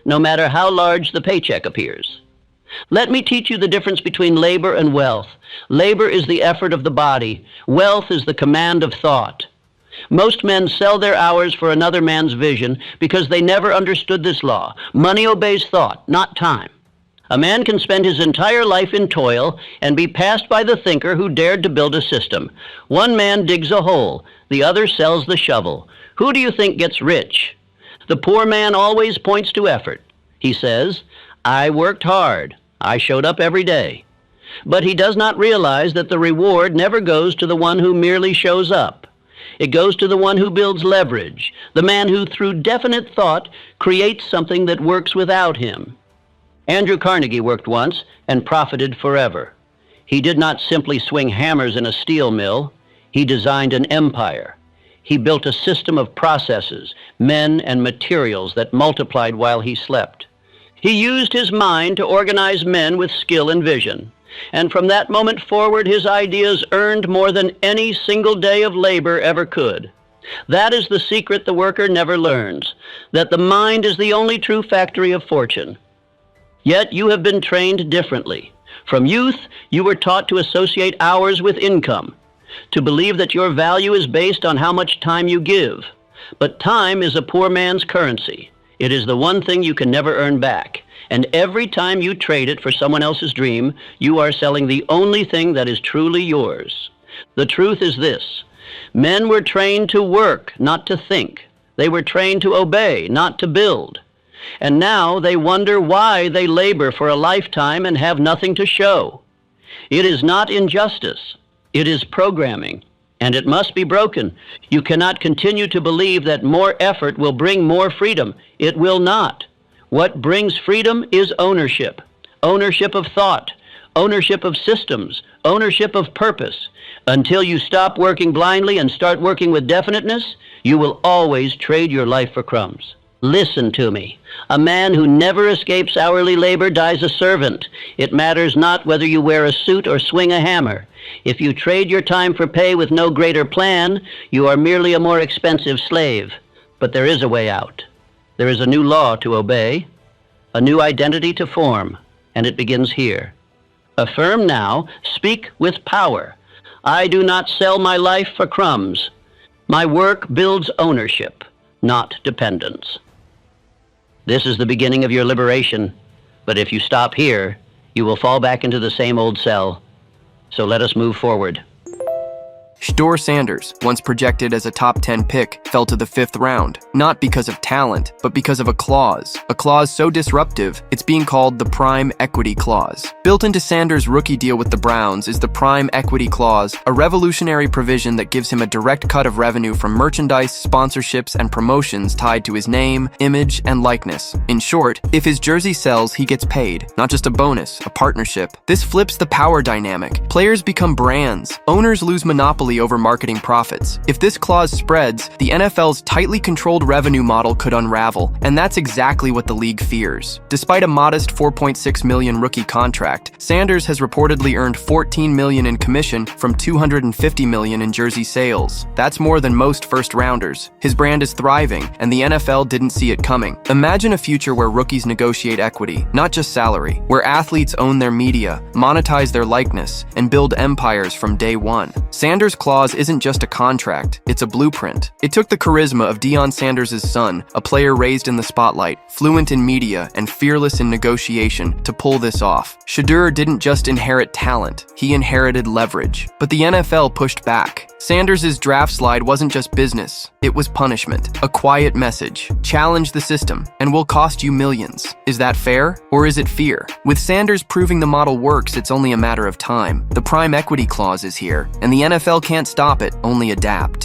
no matter how large the paycheck appears. Let me teach you the difference between labor and wealth. Labor is the effort of the body. Wealth is the command of thought. Most men sell their hours for another man's vision because they never understood this law. Money obeys thought, not time. A man can spend his entire life in toil and be passed by the thinker who dared to build a system. One man digs a hole, the other sells the shovel. Who do you think gets rich? The poor man always points to effort. He says, "I worked hard. I showed up every day." But he does not realize that the reward never goes to the one who merely shows up. It goes to the one who builds leverage, the man who, through definite thought, creates something that works without him. Andrew Carnegie worked once and profited forever. He did not simply swing hammers in a steel mill. He designed an empire. He built a system of processes, men, and materials that multiplied while he slept. He used his mind to organize men with skill and vision. And from that moment forward, his ideas earned more than any single day of labor ever could. That is the secret the worker never learns, that the mind is the only true factory of fortune. Yet you have been trained differently. From youth, you were taught to associate hours with income, to believe that your value is based on how much time you give. But time is a poor man's currency. It is the one thing you can never earn back. And every time you trade it for someone else's dream, you are selling the only thing that is truly yours. The truth is this: men were trained to work, not to think. They were trained to obey, not to build. And now they wonder why they labor for a lifetime and have nothing to show. It is not injustice. It is programming. And it must be broken. You cannot continue to believe that more effort will bring more freedom. It will not. What brings freedom is ownership. Ownership of thought, ownership of systems, ownership of purpose. Until you stop working blindly and start working with definiteness, you will always trade your life for crumbs. Listen to me. A man who never escapes hourly labor dies a servant. It matters not whether you wear a suit or swing a hammer. If you trade your time for pay with no greater plan, you are merely a more expensive slave. But there is a way out. There is a new law to obey, a new identity to form, and it begins here. Affirm now, speak with power. I do not sell my life for crumbs. My work builds ownership, not dependence. This is the beginning of your liberation, but if you stop here, you will fall back into the same old cell. So let us move forward. Shedeur Sanders, once projected as a top 10 pick, fell to the 5th round, not because of talent, but because of a clause so disruptive, it's being called the Prime Equity Clause. Built into Sanders' rookie deal with the Browns is the Prime Equity Clause, a revolutionary provision that gives him a direct cut of revenue from merchandise, sponsorships, and promotions tied to his name, image, and likeness. In short, if his jersey sells, he gets paid, not just a bonus, a partnership. This flips the power dynamic. Players become brands. Owners lose monopoly over marketing profits. If this clause spreads, the NFL's tightly controlled revenue model could unravel, and that's exactly what the league fears. Despite a modest $4.6 million rookie contract, Sanders has reportedly earned $14 million in commission from $250 million in jersey sales. That's more than most first-rounders. His brand is thriving, and the NFL didn't see it coming. Imagine a future where rookies negotiate equity, not just salary, where athletes own their media, monetize their likeness, and build empires from day one. Sanders' clause isn't just a contract, it's a blueprint. It took the charisma of Deion Sanders' son, a player raised in the spotlight, fluent in media, and fearless in negotiation, to pull this off. Shedeur didn't just inherit talent, he inherited leverage. But the NFL pushed back. Sanders' draft slide wasn't just business, it was punishment. A quiet message: challenge the system, and will cost you millions. Is that fair, or is it fear? With Sanders proving the model works, it's only a matter of time. The Prime Equity Clause is here, and the NFL can't stop it, only adapt.